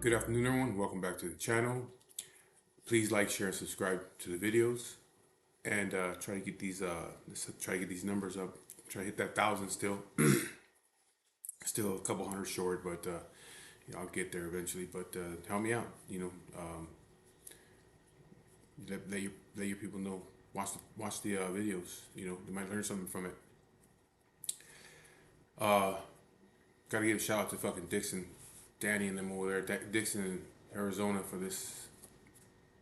Good afternoon, everyone. Welcome back to the channel. Please like, share, and subscribe to the videos, and try to get these numbers up. Try to hit that thousand still. Still a couple hundred short, but I'll get there eventually. But help me out. Let your people know. Watch the videos. They might learn something from it. Gotta give a shout out to fucking Dixon, Danny, and them over there. Dixon in Arizona for this.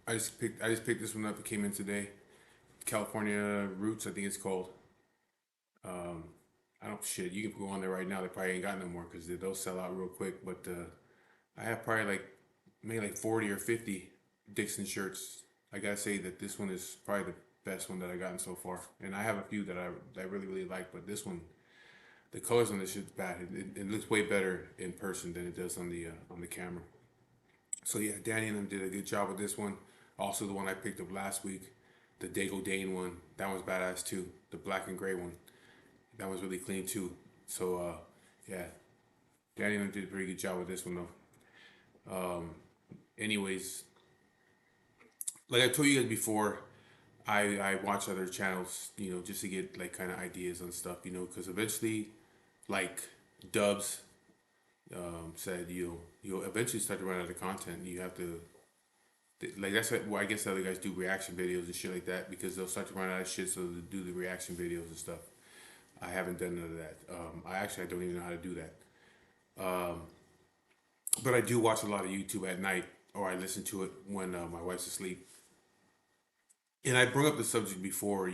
I just picked this one up. It came in today. California Roots, I think it's called. I don't shit. You can go on there right now. They probably ain't got no more because they'll sell out real quick. But I have probably maybe 40 or 50 Dixon shirts. I gotta say that this one is probably the best one that I gotten so far. And I have a few that I really like, but this one, the colors on this shit's bad. It looks way better in person than it does on the camera. So yeah, Danny and them did a good job with this one. Also, the one I picked up last week, the Dago Dane one, that was badass too. The black and gray one, that was really clean too. So yeah, Danny and them did a pretty good job with this one though. Anyways, like I told you guys before, I watch other channels, just to get like kind of ideas on stuff, because eventually, like Dubs said, you'll eventually start to run out of content. You have to like that's what I guess the other guys do reaction videos and shit like that because they'll start to run out of shit, so they do the reaction videos and stuff. I haven't done none of that. I don't even know how to do that. But I do watch a lot of YouTube at night, or I listen to it when my wife's asleep. And I brought up the subject before,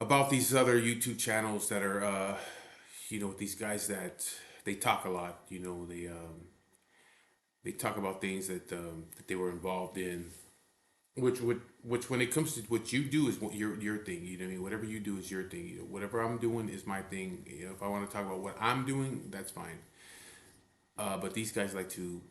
about these other YouTube channels that are, these guys that they talk a lot. They talk about things that they were involved in, which when it comes to what you do is what your thing. You know what I mean? Whatever you do is your thing. Whatever I'm doing is my thing. If I want to talk about what I'm doing, that's fine. But these guys like to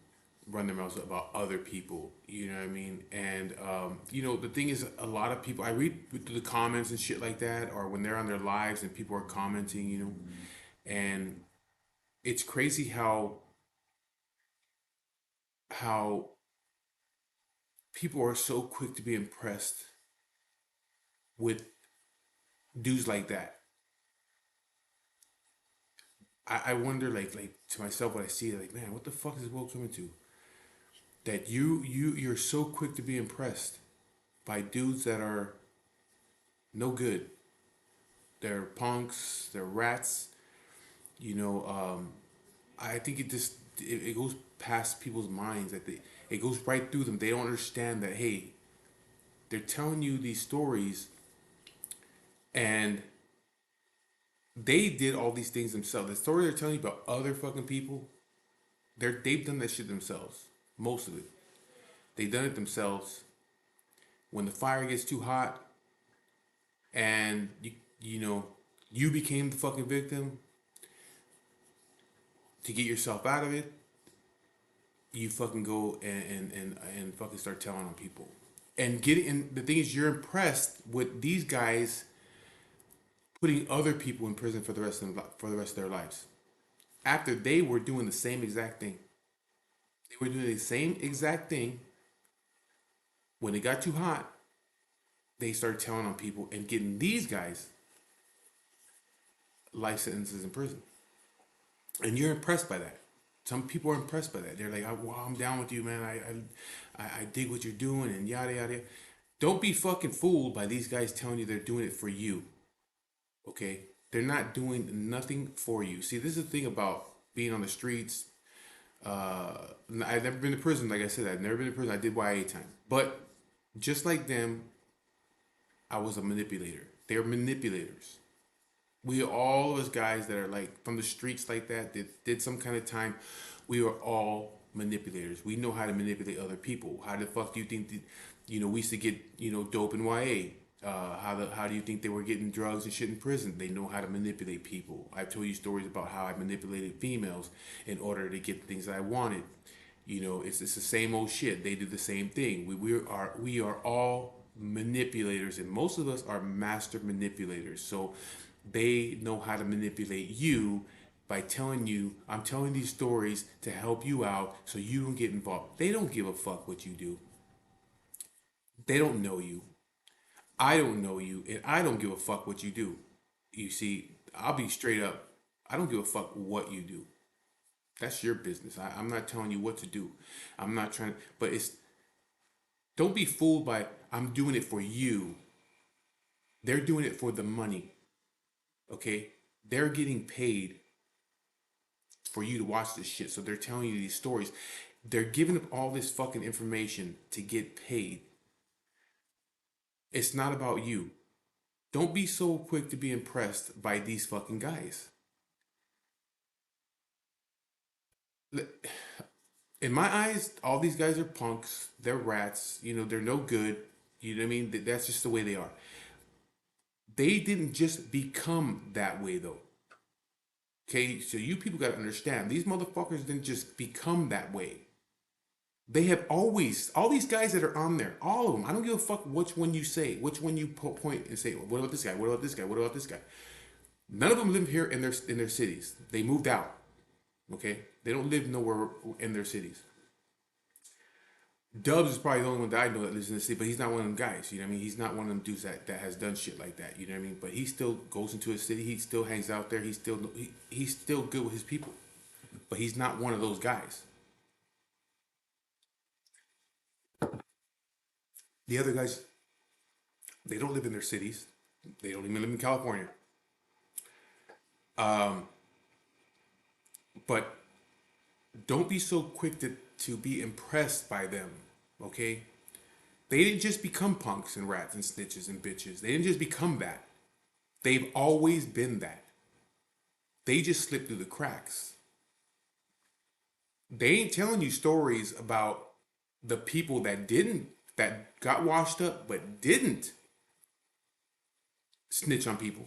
run their mouths about other people. You know what I mean? And the thing is, a lot of people I read the comments and shit like that, or when they're on their lives and people are commenting, and it's crazy how people are so quick to be impressed with dudes like that. I wonder, like to myself when I see it, like, man, what the fuck is this world coming to? That you're so quick to be impressed by dudes that are no good. They're punks. They're rats. You know, I think it goes past people's minds that it goes right through them. They don't understand that, hey, they're telling you these stories, and they did all these things themselves. The story they're telling you about other fucking people, they've done that shit themselves. Most of it, they done it themselves. When the fire gets too hot, and you know you became the fucking victim to get yourself out of it, you fucking go and fucking start telling on people. And the thing is, you're impressed with these guys putting other people in prison for the rest of their lives after they were doing the same exact thing. They were doing the same exact thing. When it got too hot, they started telling on people and getting these guys life sentences in prison. And you're impressed by that. Some people are impressed by that. They're like, well, I'm down with you, man. I dig what you're doing and yada yada. Don't be fucking fooled by these guys telling you they're doing it for you. Okay? They're not doing nothing for you. See, this is the thing about being on the streets. I've never been to prison, like I said. I've never been to prison. I did YA time. But just like them, I was a manipulator. They're manipulators. We all of us guys that are like from the streets like that did some kind of time. We are all manipulators. We know how to manipulate other people. How the fuck do you think that, we used to get dope in YA? How do you think they were getting drugs and shit in prison? They know how to manipulate people. I've told you stories about how I manipulated females in order to get the things that I wanted. It's the same old shit. They did the same thing. We are all manipulators, and most of us are master manipulators. So they know how to manipulate you by telling you, I'm telling these stories to help you out so you don't get involved. They don't give a fuck what you do. They don't know you. I don't know you, and I don't give a fuck what you do. You see, I'll be straight up. I don't give a fuck what you do. That's your business. I'm not telling you what to do. I'm not trying to, but it's, don't be fooled by, I'm doing it for you. They're doing it for the money. Okay? They're getting paid for you to watch this shit. So they're telling you these stories. They're giving up all this fucking information to get paid. It's not about you. Don't be so quick to be impressed by these fucking guys. In my eyes, all these guys are punks. They're rats. You know, they're no good. You know what I mean? That's just the way they are. They didn't just become that way though. Okay, so you people got to understand, these motherfuckers didn't just become that way. They have always, all these guys that are on there, all of them, I don't give a fuck which one you say, which one you point and say, what about this guy? What about this guy? What about this guy? None of them live here in their cities. They moved out. Okay? They don't live nowhere in their cities. Dubs is probably the only one that I know that lives in the city, but he's not one of them guys. You know what I mean? He's not one of them dudes that has done shit like that. You know what I mean? But he still goes into a city. He still hangs out there. He's still good with his people. But he's not one of those guys. The other guys, they don't live in their cities. They don't even live in California. Um, but don't be so quick to be impressed by them. Okay? They didn't just become punks and rats and snitches and bitches. They didn't just become that. They've always been that. They just slipped through the cracks. They ain't telling you stories about the people that got washed up but didn't snitch on people,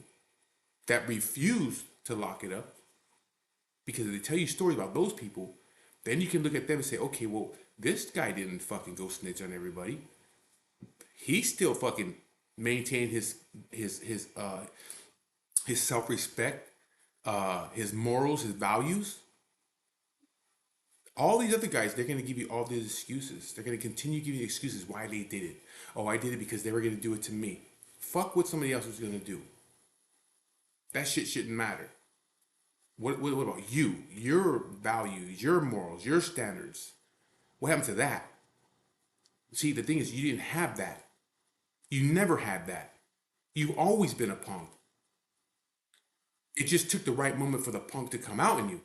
that refused to lock it up. Because if they tell you stories about those people, then you can look at them and say, okay, well, this guy didn't fucking go snitch on everybody. He still fucking maintained his self respect, his morals, his values. All these other guys, they're gonna give you all these excuses. They're gonna continue giving you excuses why they did it. Oh, I did it because they were gonna do it to me. Fuck what somebody else was gonna do. That shit shouldn't matter. What about you? Your values, your morals, your standards. What happened to that? See, the thing is, you didn't have that. You never had that. You've always been a punk. It just took the right moment for the punk to come out in you.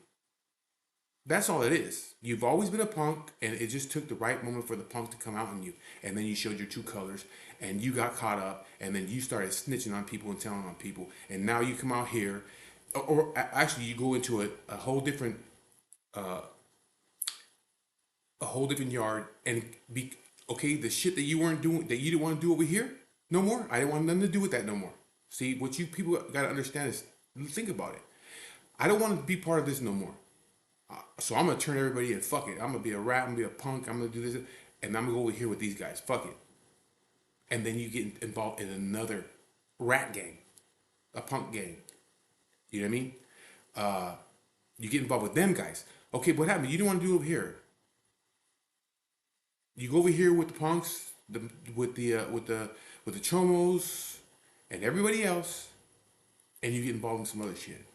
That's all it is. You've always been a punk, and it just took the right moment for the punk to come out in you. And then you showed your true colors, and you got caught up, and then you started snitching on people and telling on people. And now you come out here, or actually, you go into a whole different uh, a whole different yard and be okay. The shit that you weren't doing, that you didn't want to do over here, no more. I didn't want nothing to do with that no more. See, what you people got to understand is, think about it. I don't want to be part of this no more. So I'm gonna turn everybody in. Fuck it. I'm gonna be a rap. I'm gonna be a punk. I'm gonna do this, and I'm gonna go over here with these guys. Fuck it. And then you get involved in another rat gang, a punk gang. You know what I mean? You get involved with them guys. Okay, what happened? You didn't want to do it over here. You go over here with the punks, with the chomos, and everybody else, and you get involved in some other shit.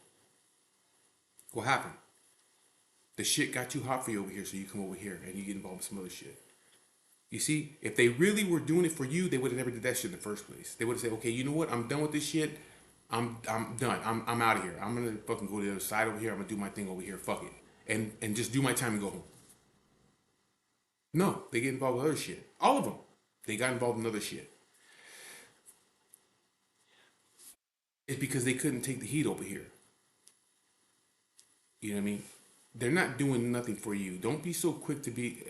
What happened? The shit got too hot for you over here, so you come over here and you get involved in some other shit. You see, if they really were doing it for you, they would have never did that shit in the first place. They would have said, okay, you know what? I'm done with this shit. I'm done. I'm out of here. I'm gonna fucking go to the other side over here. I'm gonna do my thing over here. Fuck it. And just do my time and go home. No, they get involved with other shit. All of them. They got involved in other shit. It's because they couldn't take the heat over here. You know what I mean? They're not doing nothing for you. Don't be so quick to be.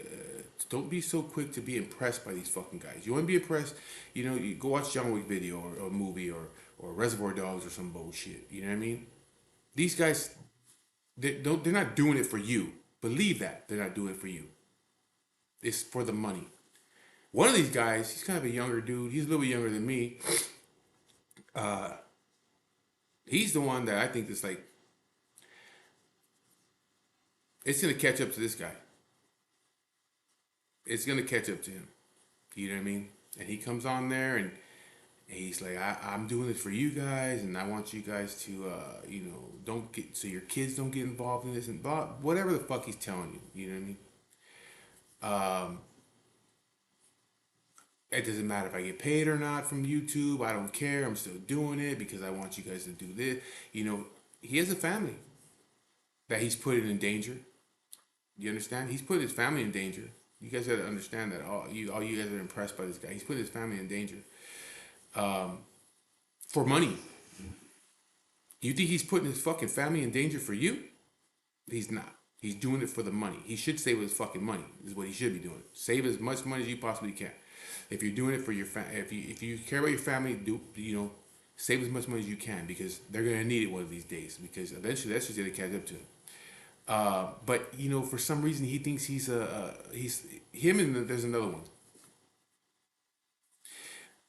Don't be so quick to be impressed by these fucking guys. You want to be impressed? You know, you go watch John Wick video or a movie or Reservoir Dogs or some bullshit. You know what I mean? These guys, they're not doing it for you. Believe that they're not doing it for you. It's for the money. One of these guys, he's kind of a younger dude. He's a little bit younger than me. He's the one that I think is like, It's gonna catch up to this guy. It's gonna catch up to him. You know what I mean? And he comes on there and he's like, I'm doing this for you guys, and I want you guys to, don't get, so your kids don't get involved in this and blah, whatever the fuck he's telling you. You know what I mean? It doesn't matter if I get paid or not from YouTube. I don't care. I'm still doing it because I want you guys to do this. He has a family that he's putting in danger. You understand? He's putting his family in danger. You guys gotta understand that. All you guys are impressed by this guy. He's putting his family in danger for money. You think he's putting his fucking family in danger for you? He's not. He's doing it for the money. He should save his fucking money. Is what he should be doing. Save as much money as you possibly can. If you're doing it for your if you care about your family, save as much money as you can because they're gonna need it one of these days. Because eventually that's just gonna catch up to him. But for some reason he thinks he's him, and there's another one.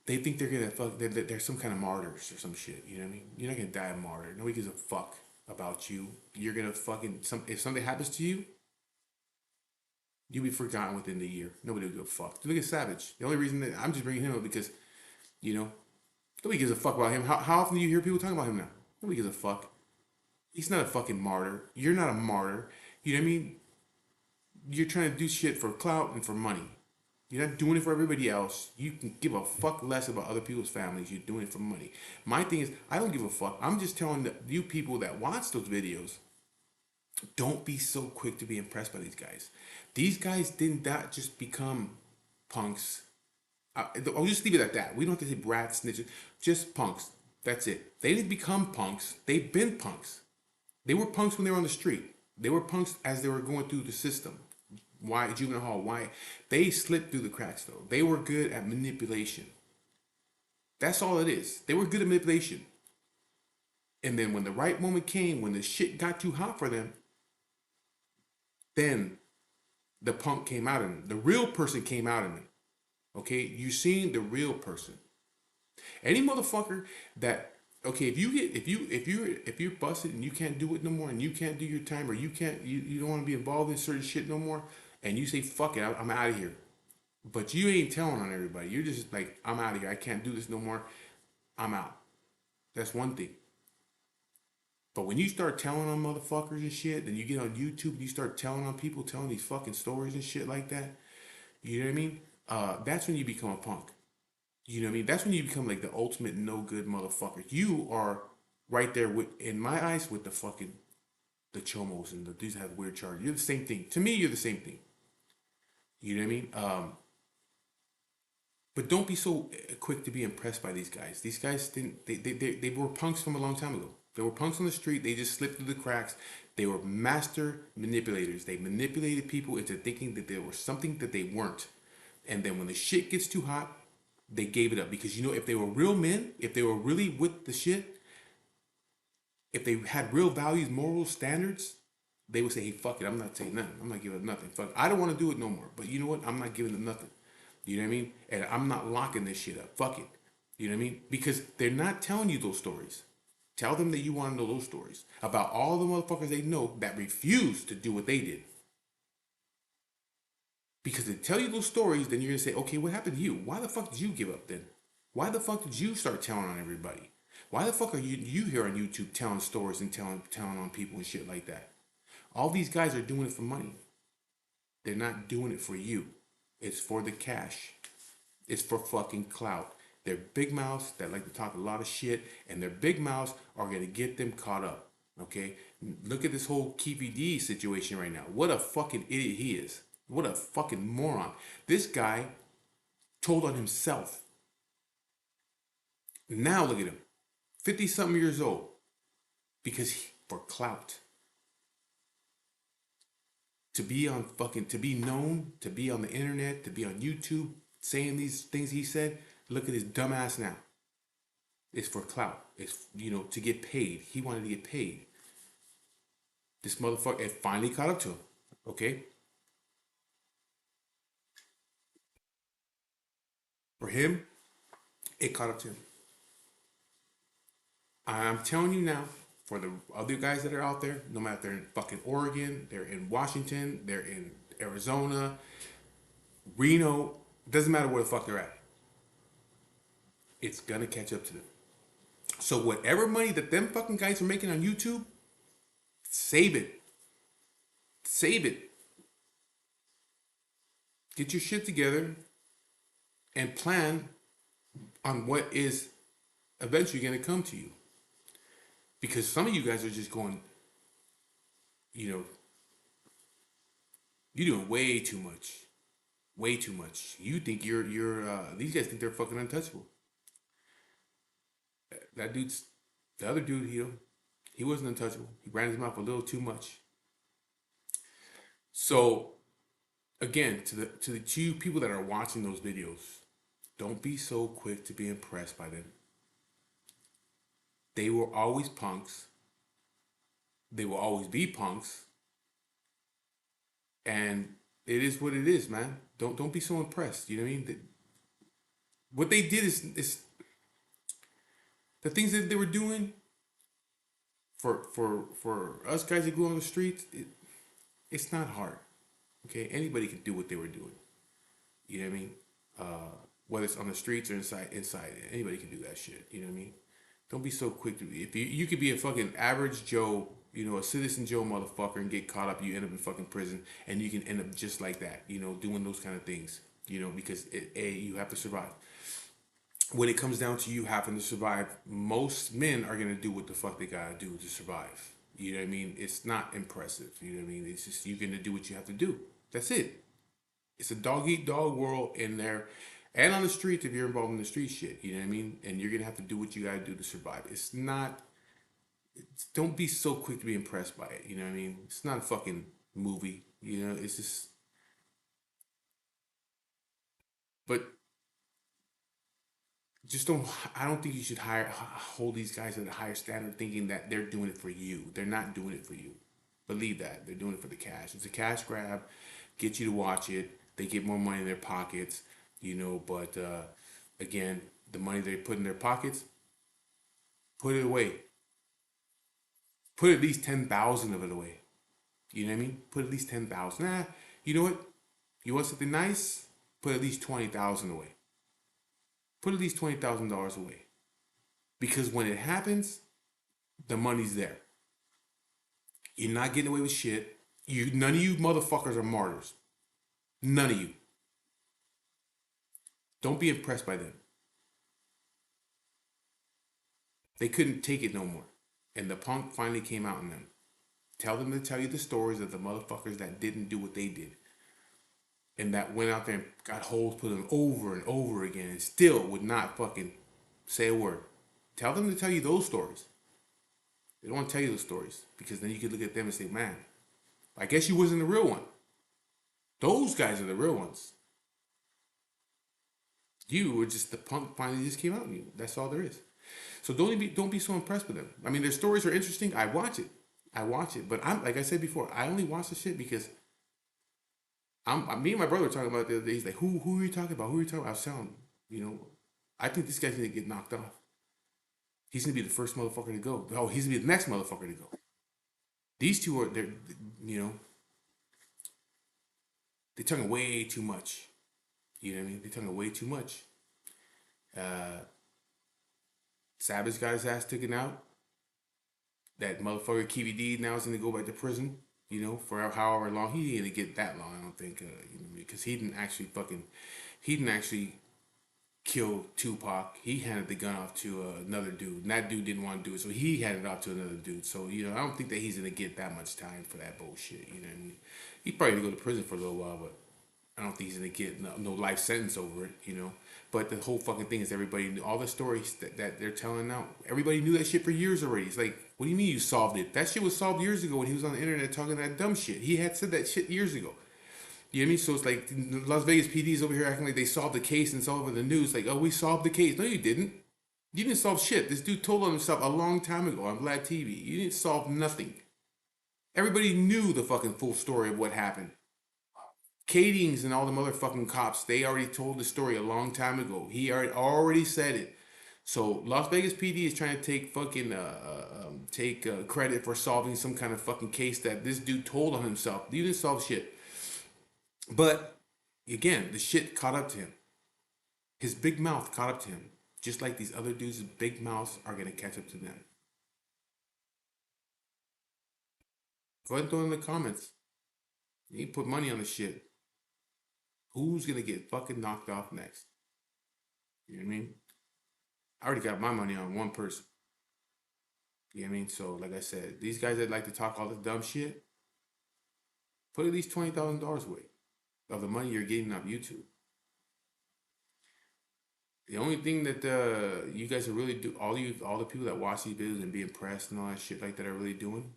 They think they're gonna fuck. They're some kind of martyrs or some shit. You know what I mean? You're not gonna die a martyr. Nobody gives a fuck about you. You're gonna fucking if something happens to you, you'll be forgotten within the year. Nobody will give a fuck. Look at Savage. The only reason that I'm just bringing him up because, nobody gives a fuck about him. How often do you hear people talking about him now? Nobody gives a fuck. He's not a fucking martyr. You're not a martyr. You know what I mean? You're trying to do shit for clout and for money. You're not doing it for everybody else. You can give a fuck less about other people's families. You're doing it for money. My thing is, I don't give a fuck. I'm just telling you people that watch those videos, don't be so quick to be impressed by these guys. These guys did not just become punks. I'll just leave it at that. We don't have to say brats, snitches. Just punks. That's it. They didn't become punks. They've been punks. They were punks when they were on the street. They were punks as they were going through the system. Why juvenile hall? Why they slipped through the cracks though? They were good at manipulation. That's all it is. They were good at manipulation. And then when the right moment came, when the shit got too hot for them, then the punk came out of them. The real person came out of them. Okay, you seen the real person. Any motherfucker that if you're busted and you can't do it no more and you can't do your time or you don't want to be involved in certain shit no more and you say fuck it, I'm out of here. But you ain't telling on everybody. You're just like, I'm out of here. I can't do this no more. I'm out. That's one thing. But when you start telling on motherfuckers and shit, then you get on YouTube and you start telling on people, telling these fucking stories and shit like that. You know what I mean? That's when you become a punk. You know what I mean? That's when you become like the ultimate no good motherfucker. You are right there with, in my eyes, with the chomos and the dudes that have weird charges. You're the same thing. To me, you're the same thing. You know what I mean? But don't be so quick to be impressed by these guys. These guys didn't. They were punks from a long time ago. They were punks on the street. They just slipped through the cracks. They were master manipulators. They manipulated people into thinking that there was something that they weren't. And then when the shit gets too hot, they gave it up. Because if they were real men, if they were really with the shit, if they had real values, morals, standards, they would say, hey, fuck it, I'm not saying nothing. I'm not giving up nothing. Fuck, I don't want to do it no more. But you know what? I'm not giving them nothing. You know what I mean? And I'm not locking this shit up. Fuck it. You know what I mean? Because they're not telling you those stories. Tell them that you want to know those stories about all the motherfuckers they know that refuse to do what they did. Because they tell you those stories, then you're going to say, okay, what happened to you? Why the fuck did you give up then? Why the fuck did you start telling on everybody? Why the fuck are you here on YouTube telling stories and telling on people and shit like that? All these guys are doing it for money. They're not doing it for you. It's for the cash. It's for fucking clout. They're big mouths that like to talk a lot of shit, and their big mouths are going to get them caught up. Okay? Look at this whole Keefy D situation right now. What a fucking idiot he is. What a fucking moron. This guy told on himself. Now look at him. 50-something years old. For clout. To be known, to be on the internet, to be on YouTube, saying these things he said, look at his dumb ass now. It's for clout. It's, to get paid. He wanted to get paid. This motherfucker, it finally caught up to him. Okay? For him, it caught up to him. I'm telling you now, for the other guys that are out there, no matter if they're in fucking Oregon, they're in Washington, they're in Arizona, Reno, doesn't matter where the fuck they're at. It's gonna catch up to them. So whatever money that them fucking guys are making on YouTube, save it. Save it. Get your shit together and plan on what is eventually gonna come to you. Because some of you guys are just going, you know, you're doing way too much. Way too much. You think these guys think they're fucking untouchable. That dude's, the other dude, he wasn't untouchable. He ran his mouth a little too much. So, again, to the two people that are watching those videos, don't be so quick to be impressed by them. They were always punks. They will always be punks. And it is what it is, man. Don't be so impressed. You know what I mean? What they did is the things that they were doing for us guys that go on the streets. It's not hard. Okay, anybody can do what they were doing. You know what I mean? Whether it's on the streets or inside, anybody can do that shit. You know what I mean? Don't be so quick to. If you could be a fucking average Joe, a citizen Joe motherfucker, and get caught up, you end up in fucking prison, and you can end up just like that. Doing those kind of things. Because you have to survive. When it comes down to you having to survive, most men are gonna do what the fuck they gotta do to survive. You know what I mean? It's not impressive. You know what I mean? It's just you're gonna do what you have to do. That's it. It's a dog eat dog world in there. And on the streets, if you're involved in the street shit, you know what I mean? And you're going to have to do what you got to do to survive. Don't be so quick to be impressed by it. You know what I mean? It's not a fucking movie. It's just, but I don't think you should hold these guys at a higher standard thinking that they're doing it for you. They're not doing it for you. Believe that. They're doing it for the cash. It's a cash grab, get you to watch it. They get more money in their pockets. But again, the money they put in their pockets, put it away. Put at least 10,000 of it away. You know what I mean? Put at least 10,000. Nah, you know what? You want something nice? Put at least 20,000 away. Put at least $20,000 away. Because when it happens, the money's there. You're not getting away with shit. None of you motherfuckers are martyrs. None of you. Don't be impressed by them. They couldn't take it no more. And the punk finally came out in them. Tell them to tell you the stories of the motherfuckers that didn't do what they did. And that went out there and got holes put in over and over again and still would not fucking say a word. Tell them to tell you those stories. They don't want to tell you those stories. Because then you could look at them and say, man, I guess you wasn't the real one. Those guys are the real ones. You were just the punk finally just came out in you. That's all there is. So don't be so impressed with them. I mean, their stories are interesting. I watch it. But I'm like I said before, I only watch the shit because me and my brother were talking about it the other day. He's like, who are you talking about? Who are you talking about? I was telling him, I think this guy's gonna get knocked off. He's gonna be the first motherfucker to go. Oh, he's gonna be the next motherfucker to go. These two they're talking way too much. You know what I mean? They're talking way too much. Savage got his ass taken out. That motherfucker KVD now is going to go back to prison, for however long. He didn't get that long, I don't think, because he didn't actually kill Tupac. He handed the gun off to another dude, and that dude didn't want to do it, so he handed it off to another dude. So, I don't think that he's going to get that much time for that bullshit, you know what I mean? He's probably going to go to prison for a little while, but I don't think he's going to get no life sentence over it, But the whole fucking thing is everybody knew all the stories that they're telling now. Everybody knew that shit for years already. It's like, what do you mean you solved it? That shit was solved years ago when he was on the internet talking that dumb shit. He had said that shit years ago. You know what I mean? So it's like Las Vegas PD's over here acting like they solved the case and it's all over the news. Like, oh, we solved the case. No, you didn't. You didn't solve shit. This dude told on himself a long time ago on Vlad TV. You didn't solve nothing. Everybody knew the fucking full story of what happened. Kadings and all the motherfucking cops, they already told the story a long time ago. He already said it. So Las Vegas PD is trying to take fucking credit for solving some kind of fucking case that this dude told on himself. You didn't solve shit. But again, the shit caught up to him. His big mouth caught up to him. Just like these other dudes' big mouths are gonna catch up to them. Go ahead and throw it in the comments. You put money on the shit. Who's gonna get fucking knocked off next? You know what I mean? I already got my money on one person. You know what I mean? So, like I said, these guys that like to talk all this dumb shit, put at least $20,000 away of the money you're getting off YouTube. The only thing that you guys are really do all the people that watch these videos and be impressed and all that shit like that are really doing,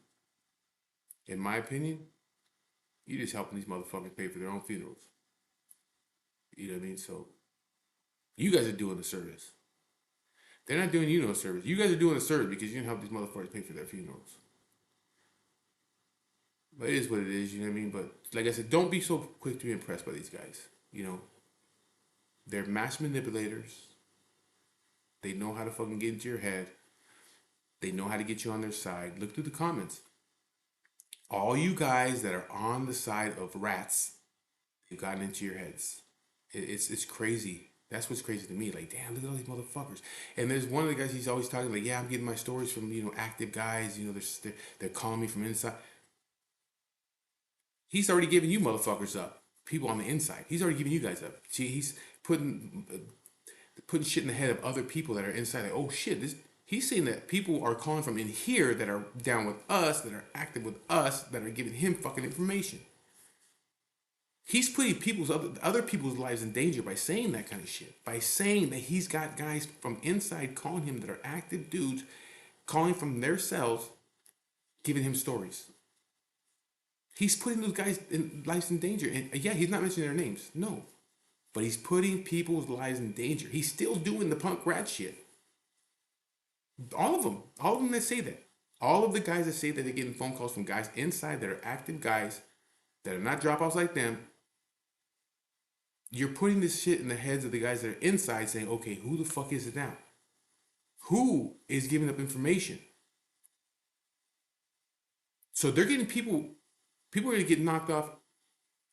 in my opinion, you just helping these motherfuckers pay for their own funerals. You know what I mean? So you guys are doing the service. They're not doing you no service. You guys are doing the service because you can help these motherfuckers pay for their funerals. But it is what it is, you know what I mean? But like I said, don't be so quick to be impressed by these guys. You know, they're mass manipulators. They know how to fucking get into your head. They know how to get you on their side. Look through the comments. All you guys that are on the side of rats, they've gotten into your heads. It's crazy. That's what's crazy to me. Like, damn, look at all these motherfuckers. And there's one of the guys, he's always talking like, yeah, I'm getting my stories from, active guys. They're calling me from inside. He's already giving you motherfuckers up. People on the inside. He's already giving you guys up. See, he's putting shit in the head of other people that are inside. Like, oh shit, he's saying that people are calling from in here that are down with us, that are active with us, that are giving him fucking information. He's putting other people's lives in danger by saying that kind of shit. By saying that he's got guys from inside calling him that are active dudes, calling from their cells, giving him stories. He's putting those guys' lives in danger. And yeah, he's not mentioning their names. No. But he's putting people's lives in danger. He's still doing the punk rat shit. All of them. All of them that say that. All of the guys that say that they're getting phone calls from guys inside that are active guys that are not dropouts like them. You're putting this shit in the heads of the guys that are inside saying, okay, who the fuck is it now? Who is giving up information? So they're getting people are going to get knocked off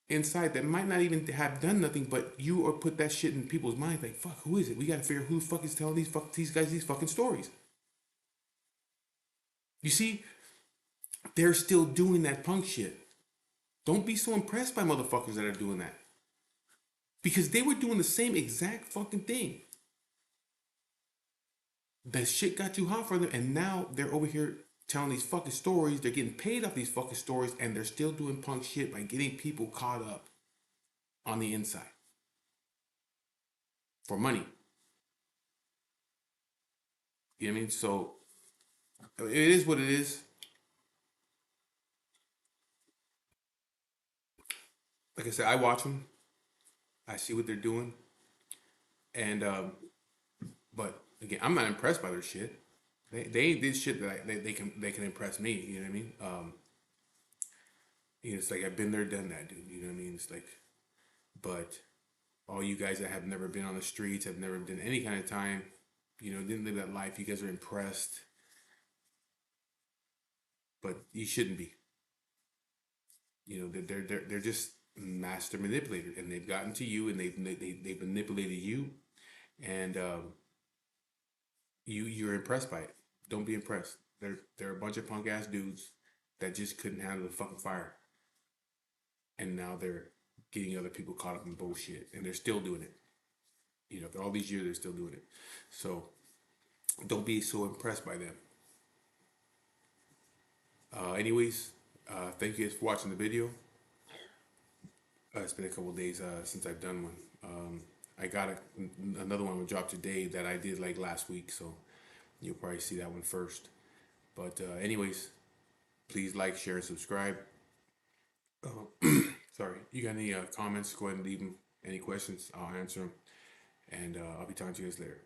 inside that might not even have done nothing, but you or put that shit in people's minds like, fuck, who is it? We got to figure out who the fuck is telling these guys these fucking stories. You see, they're still doing that punk shit. Don't be so impressed by motherfuckers that are doing that. Because they were doing the same exact fucking thing. That shit got too hot for them, and now they're over here telling these fucking stories. They're getting paid off these fucking stories, and they're still doing punk shit by getting people caught up on the inside for money. You know what I mean? So it is what it is. Like I said, I watch them. I see what they're doing, and but again, I'm not impressed by their shit. They did shit that they can impress me. You know what I mean? It's like I've been there, done that, dude. You know what I mean? It's like, but all you guys that have never been on the streets, have never done any kind of time, didn't live that life. You guys are impressed, but you shouldn't be. They're just master manipulators, and they've gotten to you, and they've manipulated you, and you're impressed by it. Don't be impressed. They're a bunch of punk ass dudes that just couldn't handle the fucking fire, and now they're getting other people caught up in bullshit, and they're still doing it. After all these years, they're still doing it. So don't be so impressed by them. Anyways, thank you guys for watching the video. It's been a couple days since I've done one. I got another one will drop today that I did like last week, so you'll probably see that one first. But anyways, please like, share, and subscribe. Sorry, you got any comments? Go ahead and leave them. Any questions, I'll answer them. And I'll be talking to you guys later.